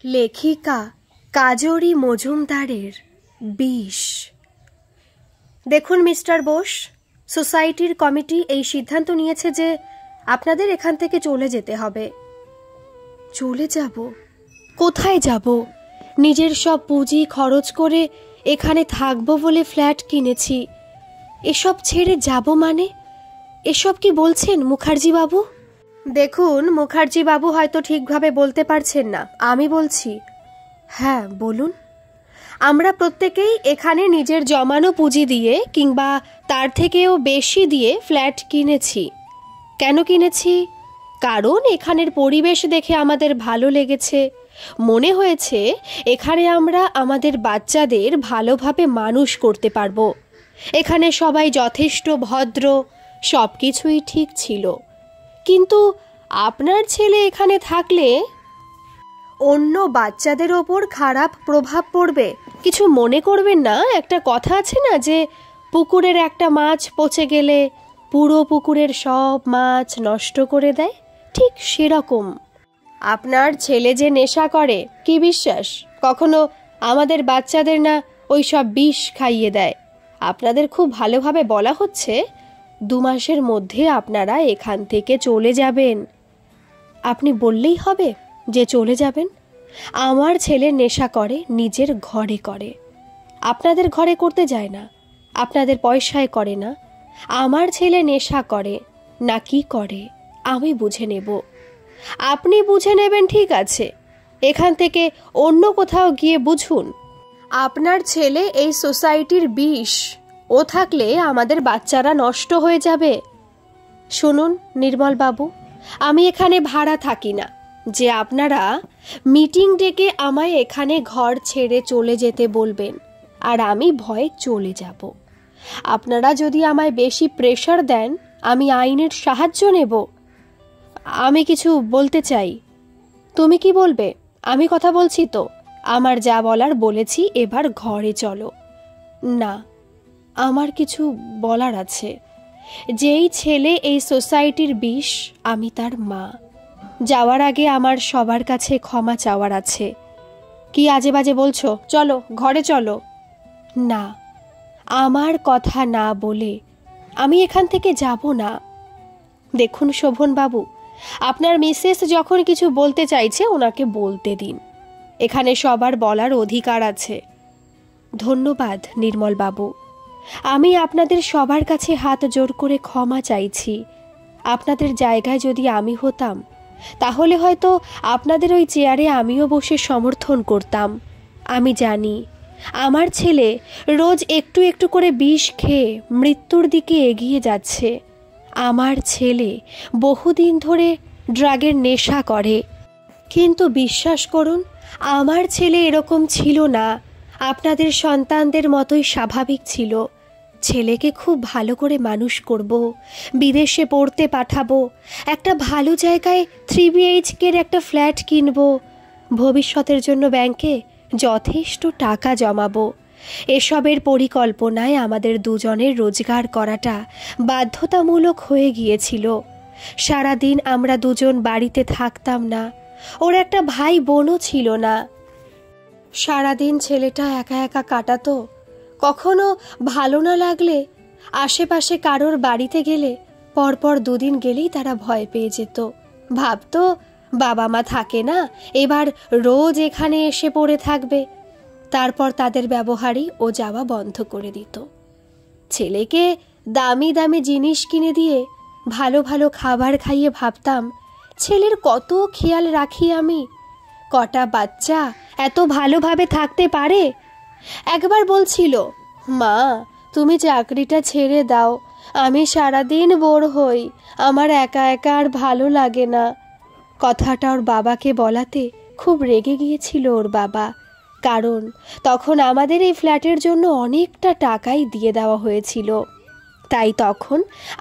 লেখিকা কাজরি মজুমদারের বিষ। দেখুন মিস্টার বোস, সোসাইটির কমিটি এই সিদ্ধান্ত নিয়েছে যে আপনাদের এখান থেকে চলে যেতে হবে। চলে যাব? কোথায় যাব? নিজের সব পুঁজি খরচ করে এখানে থাকবো বলে ফ্ল্যাট কিনেছি। এসব ছেড়ে যাব মানে? এসব কি বলছেন মুখার্জি বাবু? দেখুন, মুখার্জি বাবু হয়তো ঠিকভাবে বলতে পারছেন না, আমি বলছি। হ্যাঁ বলুন। আমরা প্রত্যেকেই এখানে নিজের জমানো পুঁজি দিয়ে কিংবা তার থেকেও বেশি দিয়ে ফ্ল্যাট কিনেছি। কেন কিনেছি? কারণ এখানের পরিবেশ দেখে আমাদের ভালো লেগেছে। মনে হয়েছে এখানে আমরা আমাদের বাচ্চাদের ভালোভাবে মানুষ করতে পারবো। এখানে সবাই যথেষ্ট ভদ্র, সব কিছুই ঠিক ছিল। কিন্তু আপনার ছেলে এখানে থাকলে অন্য বাচ্চাদের ওপর খারাপ প্রভাব পড়বে। কিছু মনে করবেন না, একটা কথা আছে না যে পুকুরের একটা মাছ পচে গেলে পুরো পুকুরের সব মাছ নষ্ট করে দেয়, ঠিক সেরকম। আপনার ছেলে যে নেশা করে, কি বিশ্বাস কখনো আমাদের বাচ্চাদের না ওই সব বিষ খাইয়ে দেয়? আপনাদের খুব ভালোভাবে বলা হচ্ছে 2 মাসের মধ্যে আপনারা এখান থেকে চলে যাবেন। আপনি বললেই হবে যে চলে যাবেন? আমার ছেলে নেশা করে নিজের ঘরে করে, আপনাদের ঘরে করতে যায় না, আপনাদের পয়সায় করে না। আমার ছেলে নেশা করে না কি করে আমি বুঝে নেব। আপনি বুঝে নেবেন ঠিক আছে, এখান থেকে অন্য কোথাও গিয়ে বুঝুন। আপনার ছেলে এই সোসাইটির বিষ, ও থাকলে আমাদের বাচ্চারা নষ্ট হয়ে যাবে। শুনুন নির্মল বাবু, আমি এখানে ভাড়া থাকি না যে আপনারা মিটিং ডেকে আমায় এখানে ঘর ছেড়ে চলে যেতে বলবেন আর আমি ভয়ে চলে যাব। আপনারা যদি আমায় বেশি প্রেশার দেন আমি আইনের সাহায্য নেব। আমি কিছু বলতে চাই। তুমি কি বলবে? আমি কথা বলছি তো, আমার যা বলার বলেছি, এবার ঘরে চলো। না, আমার কিছু বলার আছে। যেই ছেলে এই সোসাইটির বিষ, আমি তার মা। যাওয়ার আগে আমার সবার কাছে ক্ষমা চাওয়ার আছে। কি আজে বাজে বলছো? চলো ঘরে চলো। না, আমার কথা না বলে আমি এখান থেকে যাব না। দেখুন শোভন বাবু, আপনার মিসেস যখন কিছু বলতে চাইছে ওনাকে বলতে দিন। এখানে সবার বলার অধিকার আছে। ধন্যবাদ নির্মল বাবু, আমি আপনাদের সবার কাছে হাত জোর করে ক্ষমা চাইছি। আপনাদের জায়গায় যদি আমি হতাম তাহলে হয়তো আপনাদের ওই চেয়ারে আমিও বসে সমর্থন করতাম। আমি জানি আমার ছেলে রোজ একটু একটু করে বিষ খেয়ে মৃত্যুর দিকে এগিয়ে যাচ্ছে। আমার ছেলে বহুদিন ধরে ড্রাগের নেশা করে, কিন্তু বিশ্বাস করুন আমার ছেলে এরকম ছিল না। আপনাদের সন্তানদের মতোই স্বাভাবিক ছিল। ছেলেকে খুব ভালো করে মানুষ করব, বিদেশে পড়তে পাঠাবো, একটা ভালো জায়গায় 3 BHK একটা ফ্ল্যাট কিনব, ভবিষ্যতের জন্য ব্যাংকে যথেষ্ট টাকা জমাবো। এসবের পরিকল্পনায় আমাদের দুজনের রোজগার করাটা বাধ্যতামূলক হয়ে গিয়েছিল। সারাদিন আমরা দুজন বাড়িতে থাকতাম না, ওর একটা ভাই বোনও ছিল না। সারাদিন ছেলেটা একা একা কাটাতো। কখনো ভালো না লাগলে আশেপাশে কারোর বাড়িতে গেলে পরপর 2 দিন গেলেই তারা ভয় পেয়ে যেত। ভাবতো বাবা মা থাকে না, এবার রোজ এখানে এসে পড়ে থাকবে। তারপর তাদের ব্যবহারই ও যাওয়া বন্ধ করে দিত। ছেলেকে দামি দামি জিনিস কিনে দিয়ে ভালো ভালো খাবার খাইয়ে ভাবতাম ছেলের কত খেয়াল রাখি আমি। কটা বাচ্চা এত ভালোভাবে থাকতে পারে? একবার বলছিল, মা তুমি চাকরিটা ছেড়ে দাও, আমি সারাদিন বোর হই, আমার একা একা আর ভালো লাগে না। কথাটা ওর বাবাকে বলাতে খুব রেগে গিয়েছিল ওর বাবা, কারণ তখন আমাদের এই ফ্ল্যাটের জন্য অনেকটা টাকাই দিয়ে দেওয়া হয়েছিল। তাই তখন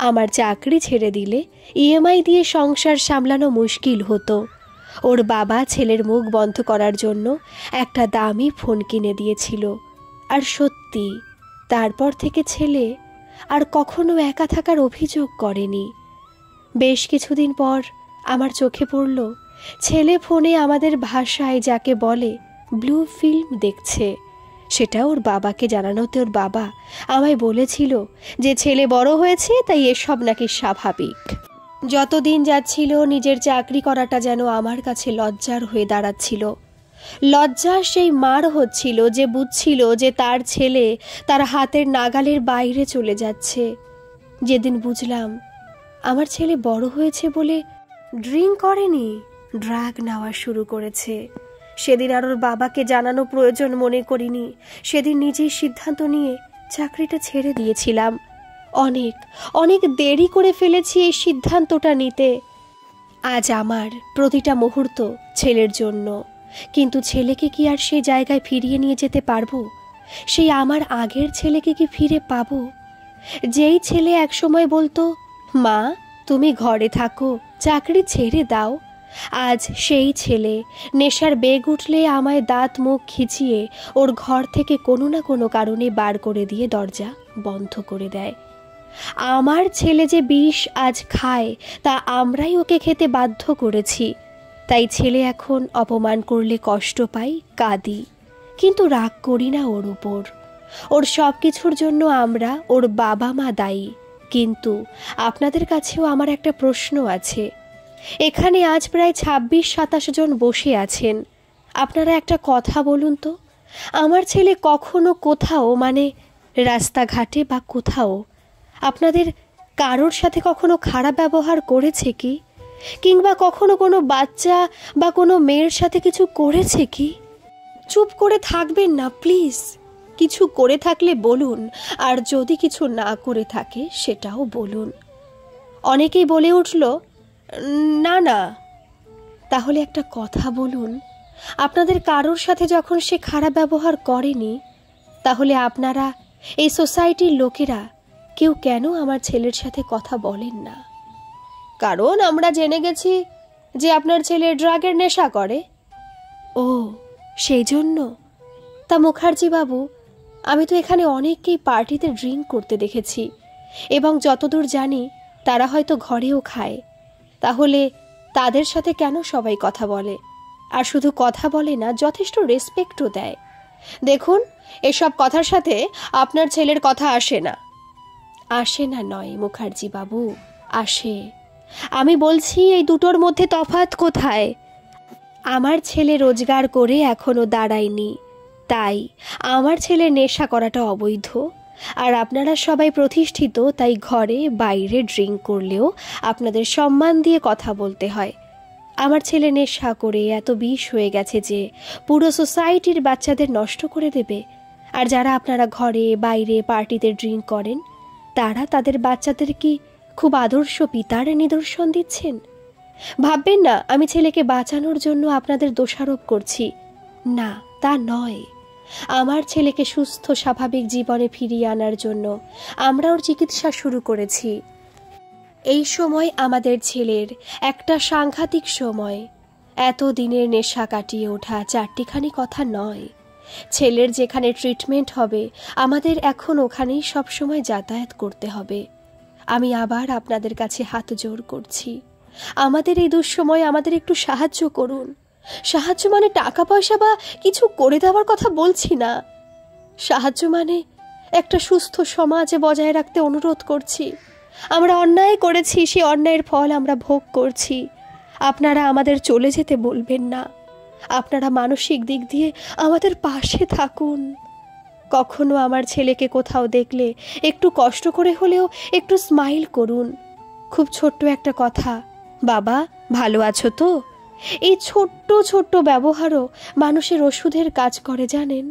আমার চাকরি ছেড়ে দিলে EMI দিয়ে সংসার সামলানো মুশকিল হতো। ওর বাবা ছেলের মুখ বন্ধ করার জন্য একটা দামি ফোন কিনে দিয়েছিল। আর সত্যি তারপর থেকে ছেলে আর কখনো একা থাকার অভিযোগ করেনি। বেশ কিছুদিন পর আমার চোখে পড়ল ছেলে ফোনে আমাদের ভাষায় যাকে বলে ব্লু ফিল্ম দেখছে, সেটা ওর বাবাকে জানানোতে ওর বাবা আমায় বলেছিল যে ছেলে বড় হয়েছে, তাই এসব নাকি স্বাভাবিক। যতদিন যাচ্ছিল নিজের চাকরি করাটা যেন আমার কাছে লজ্জার হয়ে দাঁড়াচ্ছিল। লজ্জা সেই মার হচ্ছিল যে বুঝছিল যে তার ছেলে তার হাতের নাগালের বাইরে চলে যাচ্ছে। যেদিন বুঝলাম আমার ছেলে বড় হয়েছে বলে ড্রিঙ্ক করেনি, ড্রাগ নেওয়া শুরু করেছে, সেদিন আর ওর বাবাকে জানানো প্রয়োজন মনে করিনি। সেদিন নিজেই সিদ্ধান্ত নিয়ে চাকরিটা ছেড়ে দিয়েছিলাম। অনেক অনেক দেরি করে ফেলেছি এই সিদ্ধান্তটা নিতে। আজ আমার প্রতিটা মুহূর্ত ছেলের জন্য, কিন্তু ছেলেকে কি আর সেই জায়গায় ফিরিয়ে নিয়ে যেতে পারবো? সেই আমার আগের ছেলেকে কি ফিরে পাবো? যেই ছেলে একসময় বলতো, মা তুমি ঘরে থাকো, চাকরি ছেড়ে দাও, আজ সেই ছেলে নেশার বেগ উঠলে আমায় দাঁত মুখ খিচিয়ে ওর ঘর থেকে কোনো না কোনো কারণে বার করে দিয়ে দরজা বন্ধ করে দেয়। আমার ছেলে যে বিষ আজ খায় তা আমরাই ওকে খেতে বাধ্য করেছি। তাই ছেলে এখন অপমান করলে কষ্ট পাই, কাঁদি, কিন্তু রাগ করি না ওর উপর। ওর সব কিছুর জন্য আমরা ওর বাবা মা দায়ী। কিন্তু আপনাদের কাছেও আমার একটা প্রশ্ন আছে। এখানে আজ প্রায় 26-27 জন বসে আছেন। আপনারা একটা কথা বলুন তো, আমার ছেলে কখনো কোথাও, মানে রাস্তাঘাটে বা কোথাও আপনাদের কারোর সাথে কখনো খারাপ ব্যবহার করেছে কি? কিংবা কখনো কোনো বাচ্চা বা কোনো মেয়ের সাথে কিছু করেছে কি? চুপ করে থাকবেন না প্লিজ। কিছু করে থাকলে বলুন, আর যদি কিছু না করে থাকে সেটাও বলুন। অনেকেই বলে উঠল, না না। তাহলে একটা কথা বলুন, আপনাদের কারোর সাথে যখন সে খারাপ ব্যবহার করেনি, তাহলে আপনারা এই সোসাইটির লোকেরা কেউ কেন আমার ছেলের সাথে কথা বলেন না? কারণ আমরা জেনে গেছি যে আপনার ছেলে ড্রাগের নেশা করে। ও সেই জন্য? তা মুখার্জি বাবু, আমি তো এখানে অনেককেই পার্টিতে ড্রিঙ্ক করতে দেখেছি, এবং যতদূর জানি তারা হয়তো ঘরেও খায়। তাহলে তাদের সাথে কেন সবাই কথা বলে? আর শুধু কথা বলে না, যথেষ্ট রেসপেক্টও দেয়। দেখুন, এসব কথার সাথে আপনার ছেলের কথা আসে না। আসে না নয় মুখার্জি বাবু, আসে। আমি বলছি এই দুটোর মধ্যে তফাৎ কোথায়? আমার ছেলে রোজগার করে এখনো দাঁড়ায়নি, তাই আমার ছেলে নেশা করাটা অবৈধ। আর আপনারা সবাই প্রতিষ্ঠিত, তাই ঘরে বাইরে ড্রিঙ্ক করলেও আপনাদের সম্মান দিয়ে কথা বলতে হয়। আমার ছেলে নেশা করে এত বিষ হয়ে গেছে যে পুরো সোসাইটির বাচ্চাদের নষ্ট করে দেবে। আর যারা আপনারা ঘরে বাইরে পার্টিতে ড্রিঙ্ক করেন, তারা তাদের বাচ্চাদের কি খুব আদর্শ পিতার নিদর্শন দিচ্ছেন? ভাববেন না আমি ছেলেকে বাঁচানোর জন্য আপনাদের দোষারোপ করছি, না তা নয়। আমার ছেলেকে সুস্থ স্বাভাবিক জীবনে ফিরিয়ে আনার জন্য আমরা ওর চিকিৎসা শুরু করেছি। এই সময় আমাদের ছেলের একটা সাংঘাতিক সময়। এত দিনের নেশা কাটিয়ে ওঠা চারটিখানি কথা নয়। ছেলের যেখানে ট্রিটমেন্ট হবে, আমাদের এখন ওখানেই সবসময় যাতায়াত করতে হবে। আমি আবার আপনাদের কাছে হাত জোড় করছি, আমাদের এই দুঃসময় আমাদের একটু সাহায্য করুন। সাহায্য মানে টাকা পয়সা বা কিছু করে দেওয়ার কথা বলছি না। সাহায্য মানে একটা সুস্থ সমাজে বজায় রাখতে অনুরোধ করছি। আমরা অন্যায় করেছি, সেই অন্যায়ের ফল আমরা ভোগ করছি। আপনারা আমাদের চলে যেতে বলবেন না। আপনারা মানসিক দিক দিয়ে আমাদের পাশে থাকুন। কখনো আমার ছেলেকে কোথাও দেখলে একটু কষ্ট করে হলেও একটু স্মাইল করুন। খুব ছোট্ট একটা কথা, বাবা ভালো আছো তো? এই ছোট্ট ছোট্ট ব্যবহারও মানুষের ওষুধের কাজ করে জানেন।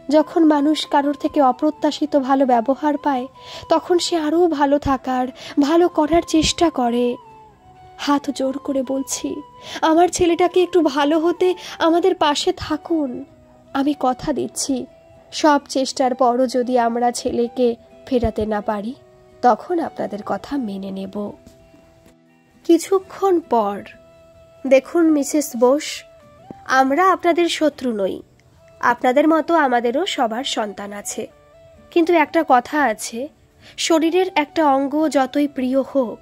যখন মানুষ কারোর থেকে অপ্রত্যাশিত ভালো ব্যবহার পায়, তখন সে আরও ভালো থাকার, ভালো করার চেষ্টা করে। হাত জোর করে বলছি, আমার ছেলেটাকে একটু ভালো হতে আমাদের পাশে থাকুন। আমি কথা দিচ্ছি, সব চেষ্টার পরও যদি আমরা ছেলেকে ফেরাতে না পারি, তখন আপনাদের কথা মেনে নেব। কিছুক্ষণ পর, দেখুন মিসেস বোস, আমরা আপনাদের শত্রু নই। আপনাদের মতো আমাদেরও সবার সন্তান আছে, কিন্তু একটা কথা আছে, শরীরের একটা অঙ্গ যতই প্রিয় হোক,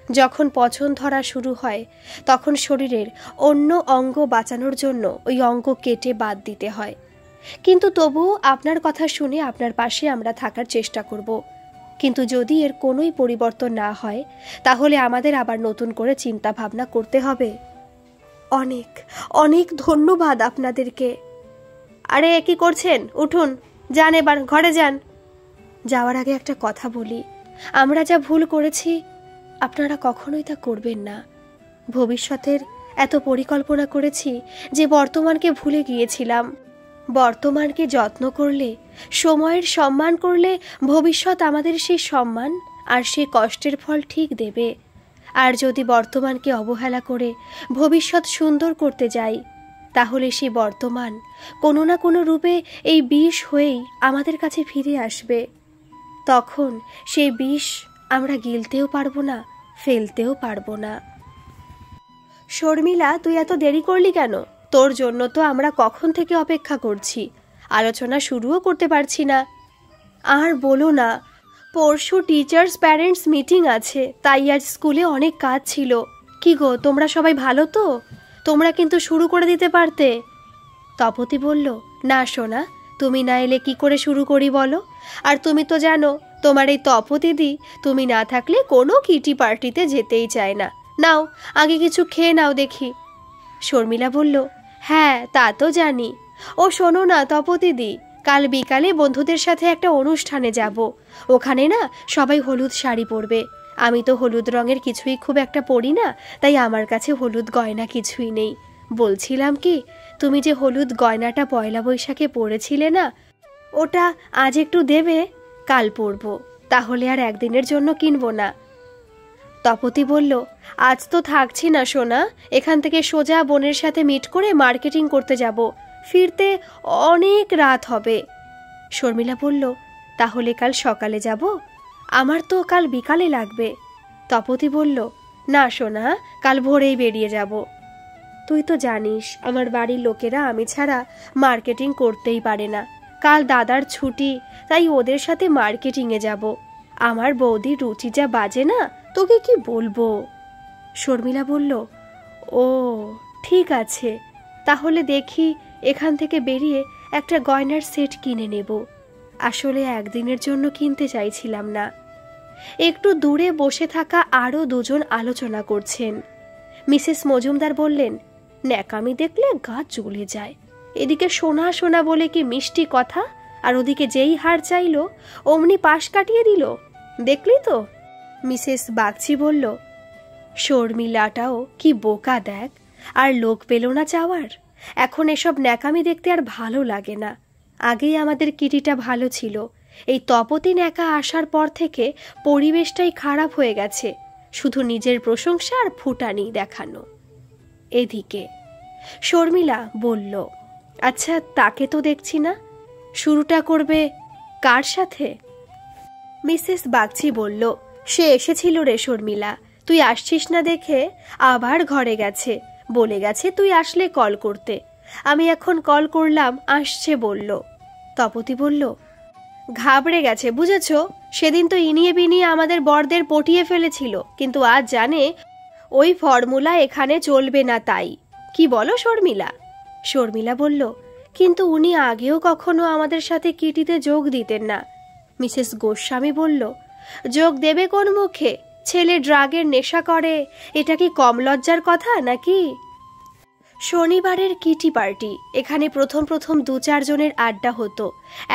যখন পচন ধরা শুরু হয় তখন শরীরের অন্য অঙ্গ বাঁচানোর জন্য ওই অঙ্গ কেটে বাদ দিতে হয়। কিন্তু তবুও আপনার কথা শুনে আপনার পাশে আমরা থাকার চেষ্টা করব। কিন্তু যদি এর কোনোই পরিবর্তন না হয় তাহলে আমাদের আবার নতুন করে চিন্তা ভাবনা করতে হবে। অনেক অনেক ধন্যবাদ আপনাদেরকে। আরে কি করছেন, উঠুন, যান, এবার ঘরে যান। যাওয়ার আগে একটা কথা বলি, আমরা যা ভুল করেছি আপনারা কখনোই তা করবেন না। ভবিষ্যতের এত পরিকল্পনা করেছি যে বর্তমানকে ভুলে গিয়েছিলাম। বর্তমানকে যত্ন করলে, সময়ের সম্মান করলে ভবিষ্যৎ আমাদের সেই সম্মান আর সেই কষ্টের ফল ঠিক দেবে। আর যদি বর্তমানকে অবহেলা করে ভবিষ্যৎ সুন্দর করতে যাই তাহলে সেই বর্তমান কোনো না কোনো রূপে এই বিষ হয়েই আমাদের কাছে ফিরে আসবে। তখন সেই বিষ আমরা গিলতেও পারবো না, ফেলতেও পারবো না। শর্মিলা, তুই এত দেরি করলি কেন? তোর জন্য তো আমরা কখন থেকে অপেক্ষা করছি, আলোচনা শুরুও করতে পারছি না। আর বলো না, পরশু টিচার্স প্যারেন্টস মিটিং আছে, তাই আজ স্কুলে অনেক কাজ ছিল। কি গো, তোমরা সবাই ভালো তো? তোমরা কিন্তু শুরু করে দিতে পারতে। তপতি বলল, না সোনা, তুমি না এলে কি করে শুরু করি বলো? আর তুমি তো জানো তোমার এই তপতিদি তুমি না থাকলে কোনো কিটি পার্টিতে যেতেই চায় না। নাও আগে কিছু খেয়ে নাও দেখি। শর্মিলা বলল, হ্যাঁ তা তো জানি। ও শোনো না তপতিদি, কাল বিকালে বন্ধুদের সাথে একটা অনুষ্ঠানে যাব। ওখানে না সবাই হলুদ শাড়ি পরবে। আমি তো হলুদ রঙের কিছুই খুব একটা পরি না, তাই আমার কাছে হলুদ গয়না কিছুই নেই। বলছিলাম কি, তুমি যে হলুদ গয়নাটা পয়লা বৈশাখে পরেছিলে না, ওটা আজ একটু দেবে, কাল পরব, তাহলে আর একদিনের জন্য কিনবো না। তপতি বলল, আজ তো থাকছি না সোনা, এখান থেকে সোজা বোনের সাথে মিট করে মার্কেটিং করতে যাব, ফিরতে অনেক রাত হবে। শর্মিলা বলল, তাহলে কাল সকালে যাব? আমার তো কাল বিকালে লাগবে। তপতি বলল, না সোনা, কাল ভোরেই বেরিয়ে যাব। তুই তো জানিস আমার বাড়ির লোকেরা আমি ছাড়া মার্কেটিং করতেই পারে না। কাল দাদার ছুটি, তাই ওদের সাথে মার্কেটিংয়ে যাব। আমার বৌদি রুচি যা বাজে না, তোকে কি বলবো। শর্মিলা বলল, ও ঠিক আছে, তাহলে দেখি এখান থেকে বেরিয়ে একটা গয়নার সেট কিনে নেব। আসলে একদিনের জন্য কিনতে চাইছিলাম না। একটু দূরে বসে থাকা আরও দুজন আলোচনা করছেন। মিসেস মজুমদার বললেন, ন্যাকামি দেখলে গা জ্বলে যায়। এদিকে সোনা সোনা বলে কি মিষ্টি কথা, আর ওদিকে যেই হার চাইল অমনি পাশ কাটিয়ে দিল। দেখলি তো? মিসেস বাগচি বলল, শর্মিলাটাও কি বোকা দেখ, আর লোক পেল না চাওয়ার। এখন এসব ন্যাকামি দেখতে আর ভালো লাগে না। আগেই আমাদের কিটিটা ভালো ছিল, এই তপতি ন্যাকা আসার পর থেকে পরিবেশটাই খারাপ হয়ে গেছে। শুধু নিজের প্রশংসা আর ফুটানি দেখানো। এদিকে শর্মিলা বলল, আচ্ছা তাকে তো দেখছি না, শুরুটা করবে কার সাথে? মিসেস বাগচি বলল, সে এসেছিল রে শর্মিলা, তুই আসছিস না দেখে আবার ঘরে গেছে, বলে গেছে তুই আসলে কল করতে। আমি এখন কল করলাম, আসছে বলল। তপতি বলল, ঘাবড়ে গেছে বুঝেছ, সেদিন তো ইনিয়ে বিনিয়ে আমাদের বরদের পটিয়ে ফেলেছিল, কিন্তু আজ জানে ওই ফর্মুলা এখানে চলবে না। তাই কি বলো শর্মিলা? শর্মিলা বলল, কিন্তু উনি আগেও কখনো আমাদের সাথে কিটিতে যোগ দিতেন না। মিসেস গোস্বামী বলল, যোগ দেবে কোন মুখে? ছেলে ড্রাগের নেশা করে, এটা কি কম লজ্জার কথা নাকি? শনিবারের কিটি পার্টি, এখানে প্রথম প্রথম 2-4 জনের আড্ডা হতো,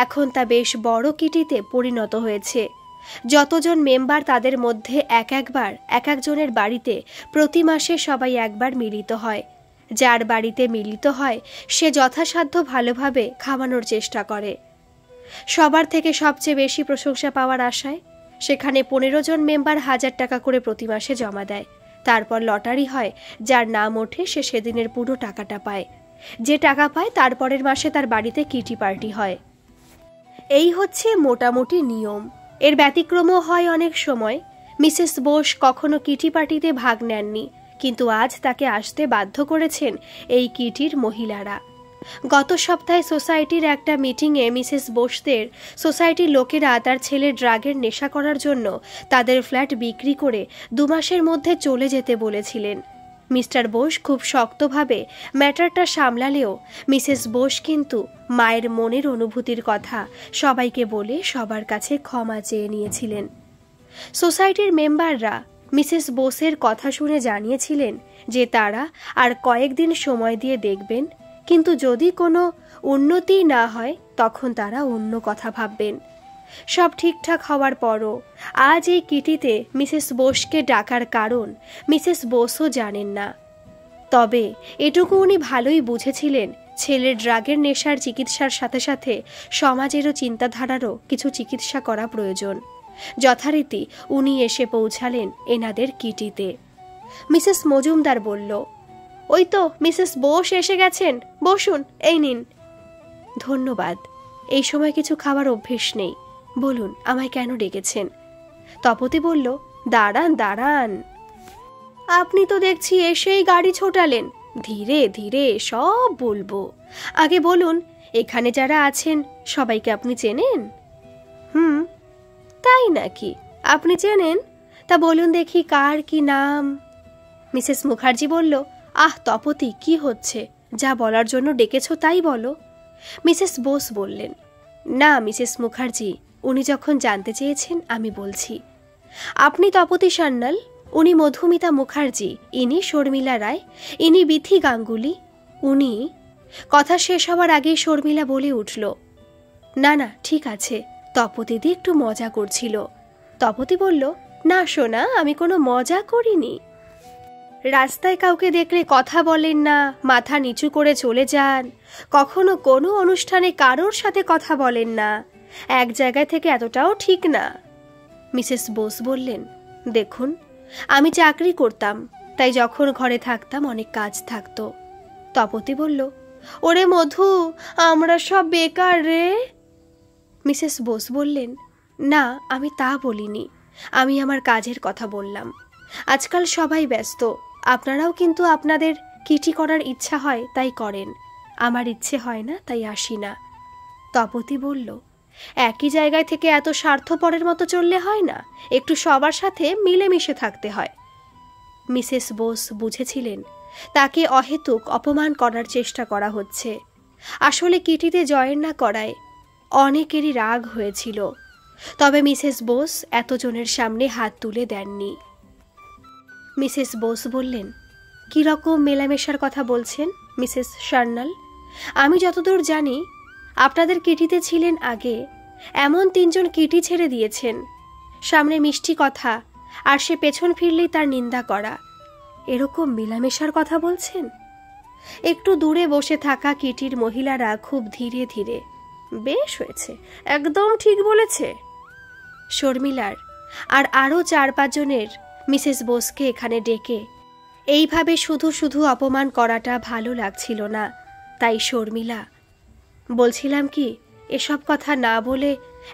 এখন তা বেশ বড় কিটিতে পরিণত হয়েছে। যতজন মেম্বার তাদের মধ্যে এক একজনের বাড়িতে প্রতি মাসে সবাই একবার মিলিত হয়। যার বাড়িতে মিলিত হয় সে যথাসাধ্য ভালোভাবে খাওয়ানোর চেষ্টা করে। সবার থেকে সবচেয়ে বেশি প্রশংসা পাওয়ার আশায় সেখানে 15 জন মেম্বার 1000 টাকা করে প্রতি মাসে জমা দেয়। তারপর লটারি হয়, যার নাম ওঠে সে সেদিনের পুরো টাকাটা পায়। যে টাকা পায় তারপরের মাসে তার বাড়িতে কিটি পার্টি হয়। এই হচ্ছে মোটামুটি নিয়ম। এর ব্যতিক্রমও হয় অনেক সময়। মিসেস বোস কখনো কিটি পার্টিতে ভাগ নেননি, কিন্তু আজ তাকে আসতে বাধ্য করেছেন এই কিটির মহিলারা। গত সপ্তাহে সোসাইটির একটা মিটিংয়ে মিসেস বোসদের সোসাইটির লোকেরা তার ছেলের ড্রাগের নেশা করার জন্য তাদের ফ্ল্যাট বিক্রি করে 2 মাসের মধ্যে চলে যেতে বলেছিলেন। মিস্টার বোস খুব শক্তভাবে ম্যাটারটা সামলালেও মিসেস বোস কিন্তু মায়ের মনের অনুভূতির কথা সবাইকে বলে সবার কাছে ক্ষমা চেয়ে নিয়েছিলেন। সোসাইটির মেম্বাররা মিসেস বোসের কথা শুনে জানিয়েছিলেন যে তারা আর কয়েকদিন সময় দিয়ে দেখবেন, কিন্তু যদি কোনো উন্নতি না হয় তখন তারা অন্য কথা ভাববেন। সব ঠিকঠাক হওয়ার পরও আজ এই কিটিতে মিসেস বোসকে ডাকার কারণ মিসেস বোসও জানেন না। তবে এটুকু উনি ভালোই বুঝেছিলেন ছেলের ড্রাগের নেশার চিকিৎসার সাথে সাথে সমাজেরও চিন্তাধারারও কিছু চিকিৎসা করা প্রয়োজন। যথারীতি উনি এসে পৌঁছালেন এনাদের কিটিতে। মিসেস মজুমদার বলল, ওই তো মিসেস বোস এসে গেছেন, বসুন, এই নিন। ধন্যবাদ, এই সময় কিছু খাবার অভ্যেস নেই। বলুন আমায় কেন ডেকেছেন? তপতি বলল, দাঁড়ান দাঁড়ান, আপনি তো দেখছি এসেই গাড়ি ছোটালেন। ধীরে ধীরে সব বলবো। আগে বলুন, এখানে যারা আছেন সবাইকে আপনি চেনেন? তাই নাকি? আপনি চেনেন? তা বলুন দেখি কার কি নাম? মিসেস মুখার্জি বলল, আহ তপতি, কি হচ্ছে? যা বলার জন্য ডেকেছ তাই বলো। মিসেস বোস বললেন, না মিসেস মুখার্জি, উনি যখন জানতে চেয়েছেন আমি বলছি। আপনি তপতি সান্যাল, উনি মধুমিতা মুখার্জি, ইনি শর্মিলা রায়, ইনি বিথি গাঙ্গুলি, উনি। কথা শেষ হওয়ার আগেই শর্মিলা বলে উঠল, না না ঠিক আছে, তপতিদি একটু মজা করছিল। তপতি বলল, না সোনা, আমি কোনো মজা করিনি। রাস্তায় কাউকে দেখলে কথা বলেন না, মাথা নিচু করে চলে যান, কখনো কোনো অনুষ্ঠানে কারোর সাথে কথা বলেন না, এক জায়গায় থেকে এতটাও ঠিক না। মিসেস বোস বললেন, দেখুন আমি চাকরি করতাম, তাই যখন ঘরে থাকতাম অনেক কাজ থাকতো। তপতি বলল, ওরে মধু, আমরা সব বেকার রে। মিসেস বোস বললেন, না আমি তা বলিনি, আমি আমার কাজের কথা বললাম। আজকাল সবাই ব্যস্ত, আপনারাও কিন্তু আপনাদের কিটি করার ইচ্ছা হয় তাই করেন, আমার ইচ্ছে হয় না তাই আসি না। তপতি বলল, একই জায়গায় থেকে এত স্বার্থপরের মতো চললে হয় না, একটু সবার সাথে মিলেমিশে থাকতে হয়। মিসেস বোস বুঝেছিলেন তাকে অহেতুক অপমান করার চেষ্টা করা হচ্ছে। আসলে কিটিতে জয়েন না করায় অনেকেরই রাগ হয়েছিল, তবে মিসেস বোস এতজনের সামনে হাত তুলে দেননি। মিসেস বোস বললেন, কীরকম মেলামেশার কথা বলছেন মিসেস সান্যাল? আমি যতদূর জানি আপনাদের কিটিতে ছিলেন আগে এমন 3 জন কিটি ছেড়ে দিয়েছেন। সামনে মিষ্টি কথা আর সে পেছন ফিরলেই তার নিন্দা করা, এরকম মেলামেশার কথা বলছেন? একটু দূরে বসে থাকা কিটির মহিলারা খুব ধীরে ধীরে, বেশ হয়েছে, একদম ঠিক বলেছে। শর্মিলার আর আরও 4-5 জনের মিসেস বোসকে এখানে ডেকে এইভাবে শুধু শুধু অপমান করাটা ভালো লাগছিল না। তাই শর্মিলা, বলছিলাম কি, এসব কথা না বলে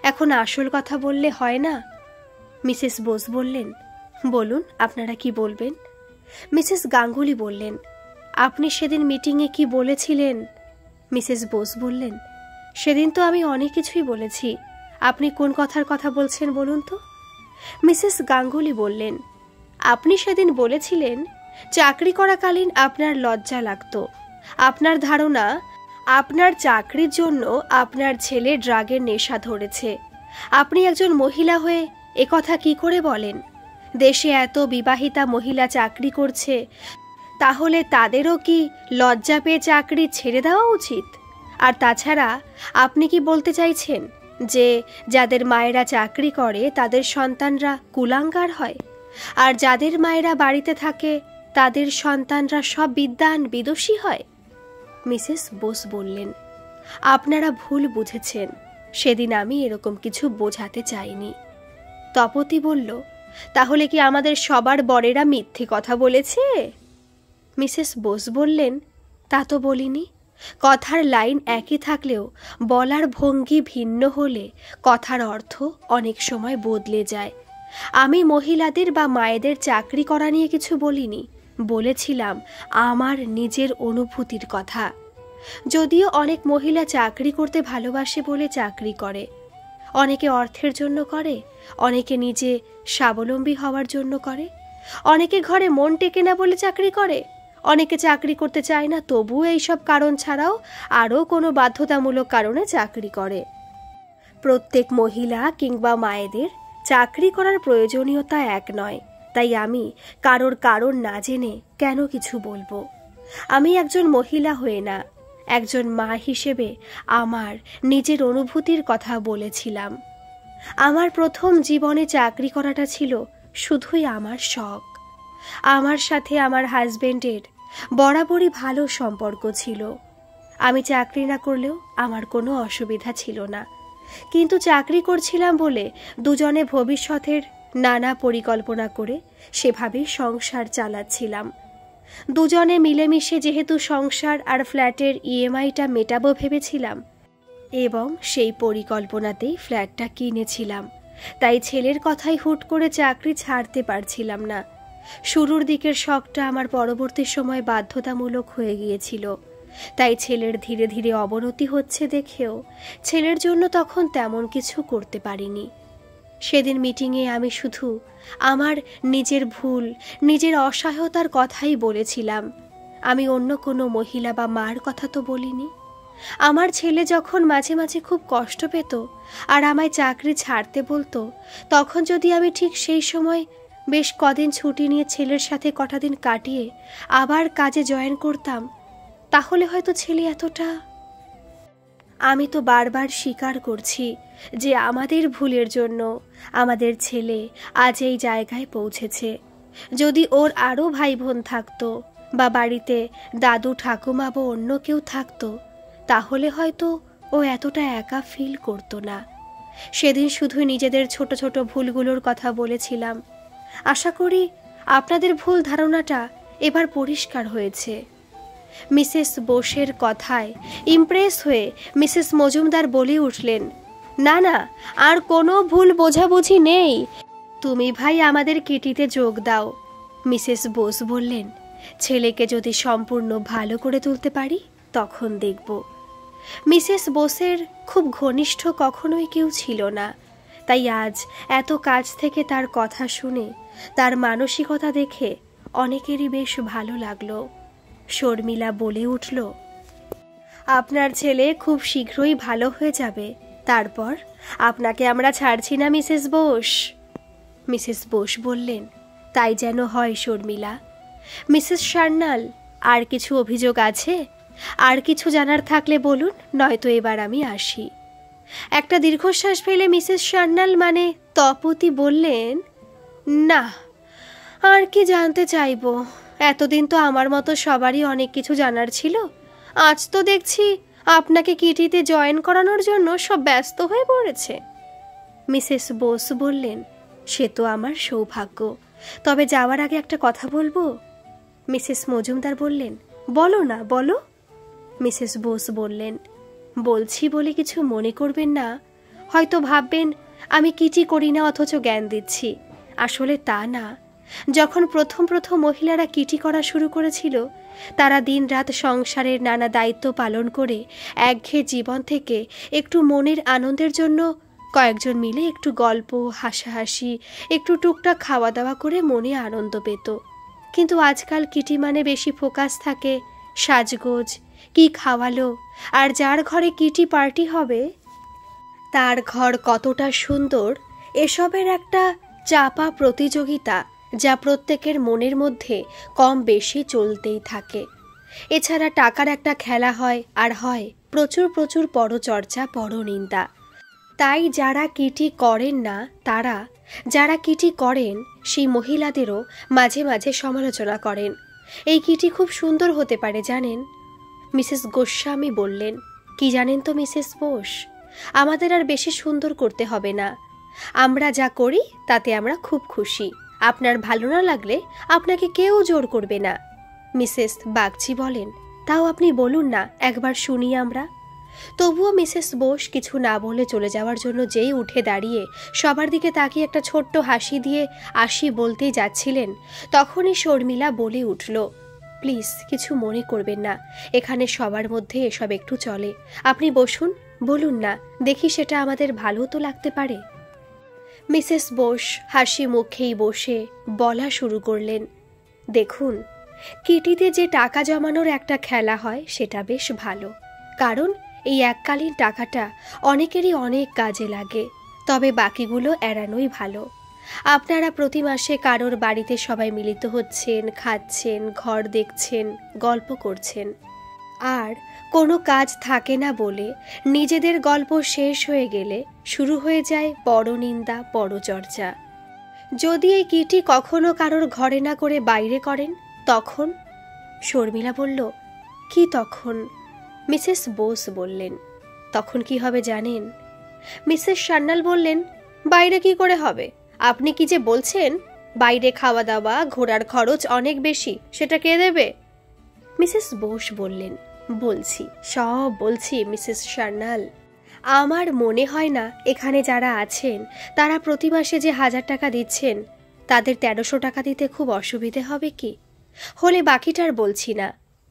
এখন আসল কথা বললে হয় না? মিসেস বোস বললেন, বলুন আপনারা কি বলবেন। মিসেস গাঙ্গুলি বললেন, আপনি সেদিন মিটিংয়ে কি বলেছিলেন? মিসেস বোস বললেন, সেদিন তো আমি অনেক কিছুই বলেছি, আপনি কোন কথার কথা বলছেন বলুন তো। মিসেস গাঙ্গুলি বললেন, আপনি সেদিন বলেছিলেন চাকরি করাকালীন আপনার লজ্জা লাগতো, আপনার ধারণা আপনার চাকরির জন্য আপনার ছেলে ড্রাগের নেশা ধরেছে। আপনি একজন মহিলা হয়ে একথা কি করে বলেন? দেশে এত বিবাহিতা মহিলা চাকরি করছে, তাহলে তাদেরও কি লজ্জা পেয়ে চাকরি ছেড়ে দেওয়া উচিত? আর তাছাড়া আপনি কি বলতে চাইছেন যে যাদের মায়েরা চাকরি করে তাদের সন্তানরা কুলাঙ্গার হয়, আর যাদের মায়েরা বাড়িতে থাকে তাদের সন্তানরা সব বিদ্বান বিদুষী হয়? মিসেস বোস বললেন, আপনারা ভুল বুঝেছেন, সেদিন আমি এরকম কিছু বোঝাতে চাইনি। তপতি বলল, তাহলে কি আমাদের সবার বরেরা মিথ্যে কথা বলেছে? মিসেস বোস বললেন, তা তো বলিনি। কথার লাইন একই থাকলেও বলার ভঙ্গি ভিন্ন হলে কথার অর্থ অনেক সময় বদলে যায়। আমি মহিলাদের বা মায়েদের চাকরি করা নিয়ে কিছু বলিনি, বলেছিলাম আমার নিজের অনুভূতির কথা। যদিও অনেক মহিলা চাকরি করতে ভালোবাসে বলে চাকরি করে, অনেকে অর্থের জন্য করে, অনেকে নিজে স্বাবলম্বী হওয়ার জন্য করে, অনেকে ঘরে মন টেকে না বলে চাকরি করে, অনেকে চাকরি করতে চায় না তবুও এইসব কারণ ছাড়াও আরও কোনো বাধ্যতামূলক কারণে চাকরি করে। প্রত্যেক মহিলা কিংবা মায়েদের চাকরি করার প্রয়োজনীয়তা এক নয়, তাই আমি কারোর কারণ না জেনে কেন কিছু বলবো। আমি একজন মহিলা হয়ে না, একজন মা হিসেবে আমার নিজের অনুভূতির কথা বলেছিলাম। আমার প্রথম জীবনে চাকরি করাটা ছিল শুধুই আমার শখ। আমার সাথে আমার হাজবেন্ডের বরাবরই ভালো সম্পর্ক ছিল। আমি চাকরি না করলেও আমার কোনো অসুবিধা ছিল না, কিন্তু চাকরি করছিলাম বলে দুজনে ভবিষ্যতের নানা পরিকল্পনা করে সেভাবেই সংসার চালাচ্ছিলাম। দুজনে মিলেমিশে যেহেতু সংসার আর ফ্ল্যাটের ইএমআইটা মেটাবো ভেবেছিলাম এবং সেই পরিকল্পনাতেই ফ্ল্যাটটা কিনেছিলাম, তাই ছেলের কথাই হুট করে চাকরি ছাড়তে পারছিলাম না। শুরুর দিকের শখটা আমার পরবর্তী সময় বাধ্যতামূলক হয়ে গিয়েছিল, তাই ছেলের ধীরে ধীরে অবনতি হচ্ছে দেখেও ছেলের জন্য তখন তেমন কিছু করতে পারিনি। সেদিন মিটিংয়ে আমি শুধু আমার নিজের ভুল, নিজের অসহায়তার কথাই বলেছিলাম। আমি অন্য কোনো মহিলা বা মার কথা তো বলিনি। আমার ছেলে যখন মাঝে মাঝে খুব কষ্ট পেত আর আমায় চাকরি ছাড়তে বলতো, তখন যদি আমি ঠিক সেই সময় বেশ কদিন ছুটি নিয়ে ছেলের সাথে কটা দিন কাটিয়ে আবার কাজে জয়েন করতাম, তাহলে হয়তো ছেলে এতটা। আমি তো বারবার স্বীকার করছি যে আমাদের ভুলের জন্য আমাদের ছেলে আজ এই জায়গায় পৌঁছেছে। যদি ওর আরও ভাই বোন থাকতো বা বাড়িতে দাদু ঠাকুমা বা অন্য কেউ থাকতো, তাহলে হয়তো ও এতটা একা ফিল করতো না। সেদিন শুধু নিজেদের ছোট ছোট ভুলগুলোর কথা বলেছিলাম। আশা করি আপনাদের ভুল ধারণাটা এবার পরিষ্কার হয়েছে। মিসেস বোসের কথায় ইমপ্রেস হয়ে মিসেস মজুমদার বলে উঠলেন, না না, আর কোনো ভুল বোঝাবুঝি নেই, তুমি ভাই আমাদের কিটিতে যোগ দাও। মিসেস বোস বললেন, ছেলেকে যদি সম্পূর্ণ ভালো করে তুলতে পারি তখন দেখব। মিসেস বোসের খুব ঘনিষ্ঠ কখনোই কেউ ছিল না, তাই আজ এত কাছ থেকে তার কথা শুনে, তার মানসিকতা দেখে অনেকেরই বেশ ভালো লাগলো। শর্মিলা বলে উঠল, আপনার ছেলে খুব শীঘ্রই ভালো হয়ে যাবে, তারপর আপনাকে আমরা ছাড়ছি না মিসেস বোস। মিসেস বোস বললেন, তাই যেন হয় শর্মিলা। মিসেস সান্যাল, আর কিছু অভিযোগ আছে? আর কিছু জানার থাকলে বলুন, নয়তো এবার আমি আসি। একটা দীর্ঘশ্বাস ফেলে মিসেস সান্যাল মানে তপতি বললেন, না, আর কি জানতে চাইব, এতদিন তো আমার মতো সবারই অনেক কিছু জানার ছিল। আজ তো দেখছি আপনাকে কিটিতে জয়েন করানোর জন্য সব ব্যস্ত হয়ে পড়েছে। মিসেস বোস বললেন, সে তো আমার সৌভাগ্য, তবে যাওয়ার আগে একটা কথা বলবো। মিসেস মজুমদার বললেন, বলো না, বলো। মিসেস বোস বললেন, বলছি বলে কিছু মনে করবেন না, হয়তো ভাববেন আমি কিটি করি না অথচ জ্ঞান দিচ্ছি, আসলে তা না। যখন প্রথম মহিলারা কিটি করা শুরু করেছিল, তারা দিনরাত সংসারের নানা দায়িত্ব পালন করে একঘেয়ে জীবন থেকে একটু মনের আনন্দের জন্য কয়েকজন মিলে একটু গল্প, হাসাহাসি, একটু টুকটাক খাওয়া দাওয়া করে মনে আনন্দ পেত। কিন্তু আজকাল কিটি মানে বেশি ফোকাস থাকে সাজগোজ, কি খাওয়ালো, আর যার ঘরে কিটি পার্টি হবে তার ঘর কতটা সুন্দর, এসবের একটা চাপা প্রতিযোগিতা যা প্রত্যেকের মনের মধ্যে কম বেশি চলতেই থাকে। এছাড়া টাকার একটা খেলা হয়, আর হয় প্রচুর পরচর্চা, পরনিন্দা। তাই যারা কিটি করেন না, তারা যারা কিটি করেন সেই মহিলাদেরও মাঝে মাঝে সমালোচনা করেন। এই কিটি খুব সুন্দর হতে পারে জানেন। মিসেস গোস্বামী বললেন, কি জানেন তো মিসেস বোস, আমাদের আর বেশি সুন্দর করতে হবে না, আমরা যা করি তাতে আমরা খুব খুশি। আপনার ভালো না লাগলে আপনাকে কেউ জোর করবে না। মিসেস বাগচি বলেন, তাও আপনি বলুন না, একবার শুনি আমরা। তবুও মিসেস বোস কিছু না বলে চলে যাওয়ার জন্য যেই উঠে দাঁড়িয়ে সবার দিকে তাকিয়ে একটা ছোট্ট হাসি দিয়ে আসি বলতেই যাচ্ছিলেন, তখনই শর্মিলা বলে উঠল, প্লিজ কিছু মনে করবেন না, এখানে সবার মধ্যে এসব একটু চলে। আপনি বসুন, বলুন না, দেখি সেটা আমাদের ভালো তো লাগতে পারে। মিসেস বোস হাসি মুখেই বসে বলা শুরু করলেন, দেখুন, কিটিতে যে টাকা জমানোর একটা খেলা হয় সেটা বেশ ভালো, কারণ এই এককালীন টাকাটা অনেকেরই অনেক কাজে লাগে, তবে বাকিগুলো এড়ানোই ভালো। আপনারা প্রতি মাসে কারোর বাড়িতে সবাই মিলিত হচ্ছেন, খাচ্ছেন, ঘর দেখছেন, গল্প করছেন, আর কোনো কাজ থাকে না বলে নিজেদের গল্প শেষ হয়ে গেলে শুরু হয়ে যায় পরনিন্দা, পরচর্চা। যদি এই কিটি কখনো কারোর ঘরে না করে বাইরে করেন তখন? শর্মিলা বলল, কি তখন? মিসেস বোস বললেন, তখন কি হবে জানেন? মিসেস সান্যাল বললেন, বাইরে কি করে হবে? আপনি কি যে বলছেন, বাইরে খাওয়া দাওয়া, ঘোরার খরচ অনেক বেশি, সেটা কে দেবে? মিসেস বোস বললেন, বলছি, সব বলছি মিসেস সান্যাল। আমার মনে হয় না এখানে যারা আছেন তারা প্রতি মাসে যে 1000 টাকা দিচ্ছেন তাদের 1300 টাকা দিতে খুব অসুবিধে হবে কি? হলে বাকিটার বলছি না।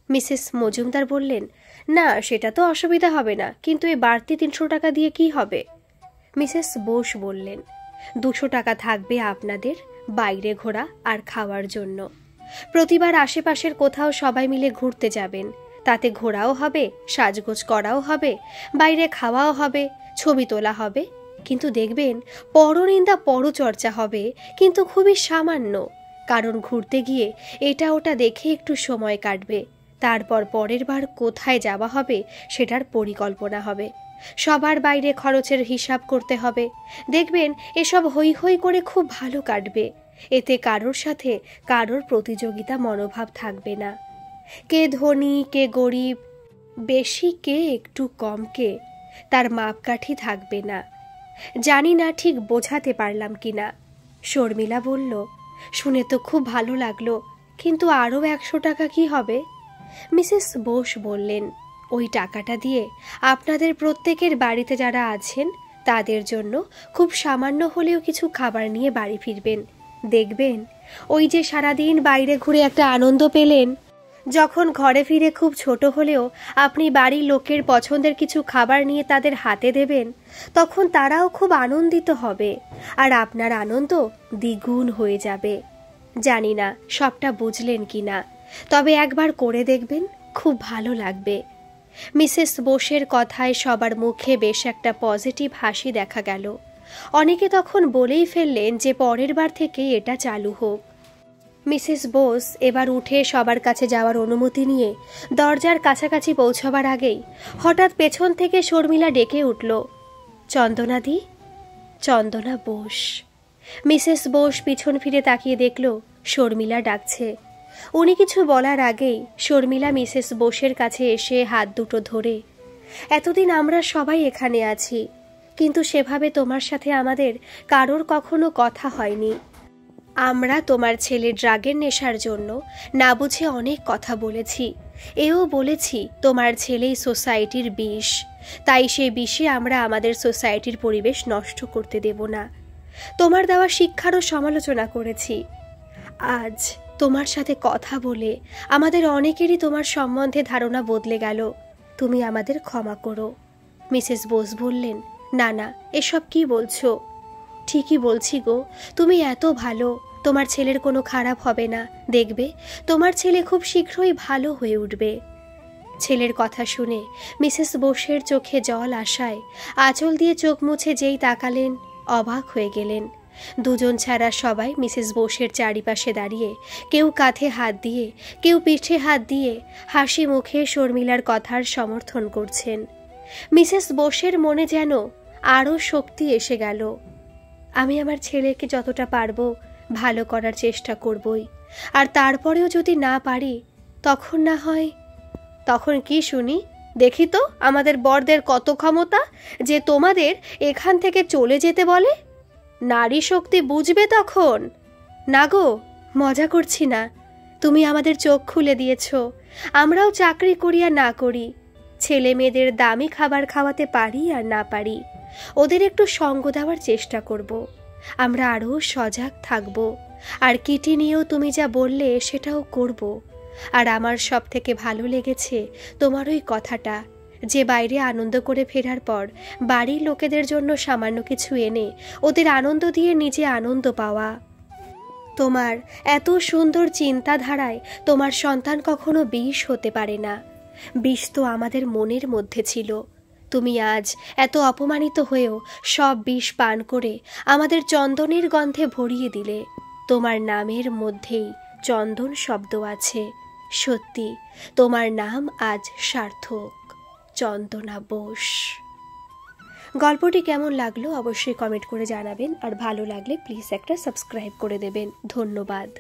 মিসেস মজুমদার বললেন, না সেটা তো অসুবিধা হবে না, কিন্তু এই বাড়তি 300 টাকা দিয়ে কি হবে? মিসেস বোস বললেন, 200 টাকা থাকবে আপনাদের বাইরে ঘোরা আর খাওয়ার জন্য। প্রতিবার আশেপাশের কোথাও সবাই মিলে ঘুরতে যাবেন, তাতে ঘোরাও হবে, সাজগোজ করাও হবে, বাইরে খাওয়াও হবে, ছবি তোলা হবে, কিন্তু দেখবেন পরনিন্দা, পরচর্চা হবে, কিন্তু খুবই সামান্য। কারণ ঘুরতে গিয়ে এটা ওটা দেখে একটু সময় কাটবে, তারপর পরের বার কোথায় যাওয়া হবে সেটার পরিকল্পনা হবে, সবার বাইরে খরচের হিসাব করতে হবে। দেখবেন এসব হই হই করে খুব ভালো কাটবে, এতে কারোর সাথে কারোর প্রতিযোগিতা মনোভাব থাকবে না। কে ধনী, কে গরিব, বেশি কে একটু কম, কে তার মাপকাঠি থাকবে না। জানি না ঠিক বোঝাতে পারলাম কিনা। শর্মিলা বলল, শুনে তো খুব ভালো লাগলো, কিন্তু আরও 100 টাকা কি হবে? মিসেস বোস বললেন, ওই টাকাটা দিয়ে আপনাদের প্রত্যেকের বাড়িতে যারা আছেন তাদের জন্য খুব সামান্য হলেও কিছু খাবার নিয়ে বাড়ি ফিরবেন। দেখবেন ওই যে সারাদিন বাইরে ঘুরে একটা আনন্দ পেলেন, যখন ঘরে ফিরে খুব ছোট হলেও আপনি বাড়ির লোকের পছন্দের কিছু খাবার নিয়ে তাদের হাতে দেবেন, তখন তারাও খুব আনন্দিত হবে, আর আপনার আনন্দ দ্বিগুণ হয়ে যাবে। জানি না সবটা বুঝলেন কি না, তবে একবার করে দেখবেন, খুব ভালো লাগবে। মিসেস বোসের কথায় সবার মুখে বেশ একটা পজিটিভ হাসি দেখা গেল। অনেকে তখন বলেই ফেললেন যে পরের বার থেকে এটা চালু হোক। মিসেস বোস এবার উঠে সবার কাছে যাওয়ার অনুমতি নিয়ে দরজার কাছাকাছি পৌঁছবার আগেই হঠাৎ পেছন থেকে শর্মিলা ডেকে উঠল, চন্দনাদি। চন্দনা বোস। মিসেস বোস পিছন ফিরে তাকিয়ে দেখল শর্মিলা ডাকছে। উনি কিছু বলার আগেই শর্মিলা মিসেস বোসের কাছে এসে হাত দুটো ধরে, এতদিন আমরা সবাই এখানে আছি, কিন্তু সেভাবে তোমার সাথে আমাদের কারোর কখনো কথা হয়নি। আমরা তোমার ছেলে ড্রাগের নেশার জন্য না বুঝে অনেক কথা বলেছি, এও বলেছি তোমার ছেলেই সোসাইটির বিষ, তাই সেই বিষে আমরা আমাদের সোসাইটির পরিবেশ নষ্ট করতে দেব না। তোমার দেওয়া শিক্ষারও সমালোচনা করেছি। আজ তোমার সাথে কথা বলে আমাদের অনেকেরই তোমার সম্বন্ধে ধারণা বদলে গেল, তুমি আমাদের ক্ষমা করো। মিসেস বোস বললেন, না না, এসব কি বলছো? ঠিকই বলছি গো, তুমি এত ভালো, তোমার ছেলের কোনো খারাপ হবে না, দেখবে তোমার ছেলে খুব শীঘ্রই ভালো হয়ে উঠবে। ছেলের কথা শুনে মিসেস বোসের চোখে জল আসায় আঁচল দিয়ে চোখ মুছে যেই তাকালেন, অবাক হয়ে গেলেন। দুজন ছাড়া সবাই মিসেস বোসের চারিপাশে দাঁড়িয়ে, কেউ কাঁধে হাত দিয়ে, কেউ পিঠে হাত দিয়ে হাসি মুখে শর্মিলার কথার সমর্থন করছেন। মিসেস বোসের মনে যেন আরও শক্তি এসে গেল। আমি আমার ছেলেকে যতটা পারবো ভালো করার চেষ্টা করবই, আর তারপরেও যদি না পারি তখন না হয়। তখন কি শুনি? দেখি তো আমাদের বরদের কত ক্ষমতা যে তোমাদের এখান থেকে চলে যেতে বলে। নারী শক্তি বুঝবে তখন। না গো, মজা করছি না, তুমি আমাদের চোখ খুলে দিয়েছ। আমরাও চাকরি করি আর না করি, ছেলে মেয়েদের দামি খাবার খাওয়াতে পারি আর না পারি, ওদের একটু সঙ্গ দেওয়ার চেষ্টা করব। আমরা আরও সজাগ থাকব, আর কিটি নিয়েও তুমি যা বললে সেটাও করব। আর আমার সব থেকে ভালো লেগেছে তোমার ওই কথাটা, যে বাইরে আনন্দ করে ফেরার পর বাড়ির লোকেদের জন্য সামান্য কিছু এনে ওদের আনন্দ দিয়ে নিজে আনন্দ পাওয়া। তোমার এত সুন্দর চিন্তাধারায় তোমার সন্তান কখনো বিষ হতে পারে না। বিষ তো আমাদের মনের মধ্যে ছিল। তুমি আজ এত অপমানিত হয়েও সব বিষ পান করে আমাদের চন্দনের গন্ধে ভরিয়ে দিলে। তোমার নামের মধ্যেই চন্দন শব্দ আছে। সত্যি তোমার নাম আজ সার্থক, চন্দনা বোস। গল্পটি কেমন লাগলো অবশ্যই কমেন্ট করে জানাবেন, আর ভালো লাগলে প্লিজ একটা সাবস্ক্রাইব করে দেবেন। ধন্যবাদ।